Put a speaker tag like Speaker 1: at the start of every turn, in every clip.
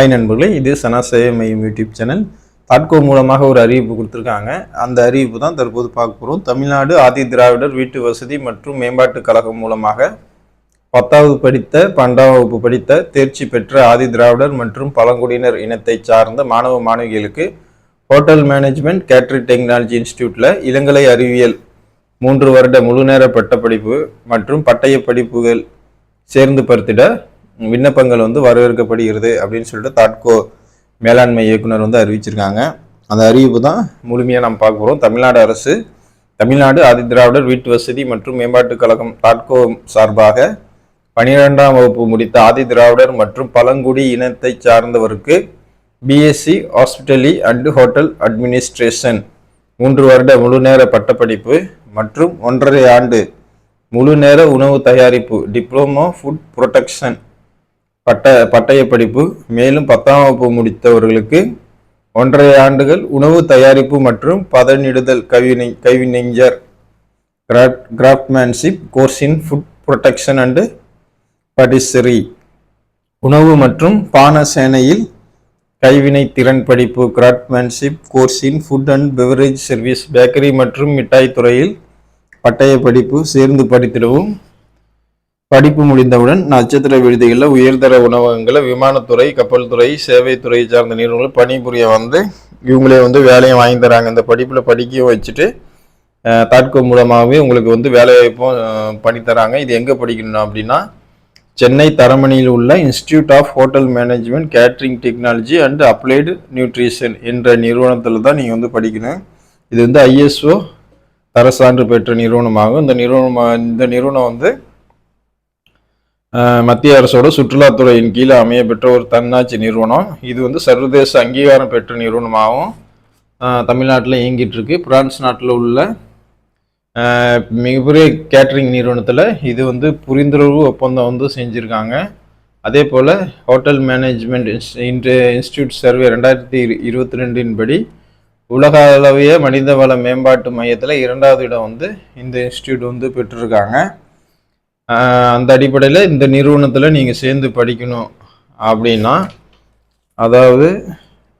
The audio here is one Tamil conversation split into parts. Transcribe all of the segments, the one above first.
Speaker 1: ஹாய் நண்பர்களே, இது சனா சேவை மையம் யூடியூப் சேனல். தாட்கோ மூலமாக ஒரு அறிவிப்பு கொடுத்துருக்காங்க. அந்த அறிவிப்பு தான் தற்போது பார்க்க போகிறோம். தமிழ்நாடு ஆதி திராவிடர் வீட்டு வசதி மற்றும் மேம்பாட்டுக் கழகம் மூலமாக 10வது படித்த 12ஆம் வகுப்பு படித்த தேர்ச்சி பெற்ற ஆதி திராவிடர் மற்றும் பழங்குடியினர் இனத்தை சார்ந்த மாணவ மாணவிகளுக்கு ஹோட்டல் மேனேஜ்மெண்ட் கேட்டரிங் டெக்னாலஜி இன்ஸ்டிடியூட்டில் இளங்கலை அறிவியல் 3 வருட முழுநேர பட்டப்படிப்பு மற்றும் பட்டய படிப்புகள் சேர்ந்து பருத்திட விண்ணப்பங்கள் வரவேற்கப்படுகிறது அப்படின்னு சொல்லிட்டு தாட்கோ மேலாண்மை இயக்குனர் அறிவிச்சிருக்காங்க. அந்த அறிவிப்பு தான் முழுமையாக நம்ம பார்க்க போகிறோம். தமிழ்நாடு அரசு, தமிழ்நாடு ஆதி திராவிடர் வீட்டு வசதி மற்றும் மேம்பாட்டுக் கழகம் தாட்கோ சார்பாக 12ஆம் வகுப்பு முடித்த ஆதி திராவிடர் மற்றும் பழங்குடி இனத்தை சார்ந்தவருக்கு பிஎஸ்சி ஹாஸ்பிட்டலி அண்ட் ஹோட்டல் அட்மினிஸ்ட்ரேஷன் 3 வருட முழுநேர பட்டப்படிப்பு மற்றும் 1.5 ஆண்டு முழுநேர உணவு தயாரிப்பு டிப்ளமோ ஃபுட் புரொடெக்ஷன் பட்டய படிப்பு, மேலும் 10ஆம் வகுப்பு முடித்தவர்களுக்கு 1.5 ஆண்டுகள் உணவு தயாரிப்பு மற்றும் பதனிடுதல் கைவினைஞர் craftsmanship course in food production and patisserie உணவு மற்றும் பானசேனையில் கைவினை திறன் படிப்பு craftsmanship course in food and beverage service bakery மற்றும் மிட்டாய் துறையில் பட்டய படிப்பு சேர்ந்து படித்திடவும். படிப்பு முடிந்தவுடன் நட்சத்திர விடுதிகளில் உயர்தர உணவகங்களில் விமானத்துறை, கப்பல் துறை, சேவை துறை சார்ந்த நிறுவனங்கள் பணிபுரிய இவங்களே வேலையை வாங்கி தராங்க. இந்த படிப்பில் படிக்க வச்சுட்டு தாட்கோ மூலமாகவே உங்களுக்கு வேலை வாய்ப்பும் பண்ணி தராங்க. இது எங்கே படிக்கணும் அப்படின்னா, சென்னை தரமணியில் உள்ள institute of hotel management catering technology and applied nutrition என்ற நிறுவனத்தில் தான் நீங்கள் படிக்கணும். இது ஐஎஸ்ஓ தரசான்று பெற்ற நிறுவனமாகும். இந்த நிறுவனம் மத்திய அரசோட சுற்றுலாத்துறையின் கீழே அமைய பெற்ற ஒரு தன்னாட்சி நிறுவனம். இது சர்வதேச அங்கீகாரம் பெற்ற நிறுவனமாகவும் தமிழ்நாட்டில் இயங்கிட்டு இருக்கு. பிரான்ஸ் நாட்டில் உள்ள மிகப்பெரிய கேட்டரிங் நிறுவனத்தில் இது புரிந்துணர்வு ஒப்பந்தம் செஞ்சுருக்காங்க. அதே போல் ஹோட்டல் மேனேஜ்மெண்ட் இன்ஸ்டிடியூட் சர்வே 2022 படி உலக அளவிய மனிதவள மேம்பாட்டு மையத்தில் 2வது இடம் இந்த இன்ஸ்டிடியூட் பெற்றிருக்காங்க. அந்த அடிப்படையில் இந்த நிறுவனத்தில் நீங்கள் சேர்ந்து படிக்கணும் அப்படின்னா, அதாவது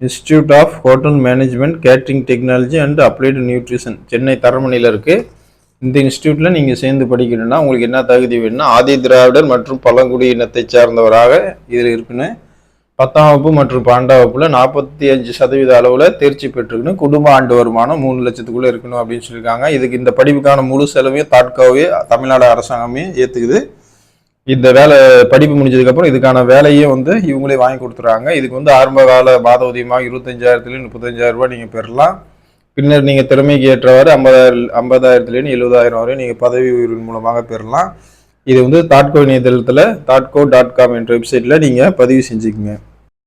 Speaker 1: Institute of hotel management catering technology and applied Nutrition Chennai தரமணியில் இருக்குது. இந்த இன்ஸ்டிடியூட்டில் நீங்கள் சேர்ந்து படிக்கணும்னா உங்களுக்கு என்ன தகுதி வேணும்னா, ஆதி திராவிடர் மற்றும் பழங்குடி இனத்தை சார்ந்தவராக இதில் இருக்குன்னு 10ஆம் வகுப்பு மற்றும் 12ஆம் வகுப்புல 45% அளவில் தேர்ச்சி பெற்றுக்கணும். குடும்ப ஆண்டு வருமானம் 3 லட்சத்துக்குள்ளே இருக்கணும் அப்படின்னு சொல்லியிருக்காங்க. இதுக்கு இந்த படிப்புக்கான முழு செலவையும் தாட்கோவே தமிழ்நாடு அரசாங்கமே ஏற்றுக்குது. இந்த படிப்பு முடிஞ்சதுக்கப்புறம் இதுக்கான வேலையும் இவங்களே வாங்கி கொடுத்துறாங்க. இதுக்கு ஆரம்ப கால மாத ஊதியமாக 25,000 35,000 ரூபாய் நீங்கள் பெறலாம். பின்னர் நீங்கள் திறமைக்கு ஏற்றவாறு 50,000 70,000 வரை நீங்கள் பதவி உயர்வின் மூலமாக பெறலாம். இது தாட்கோ இணையதளத்தில் தாட்கோ.com என்ற வெப்சைட்டில் நீங்கள் பதிவு செஞ்சுக்கோங்க.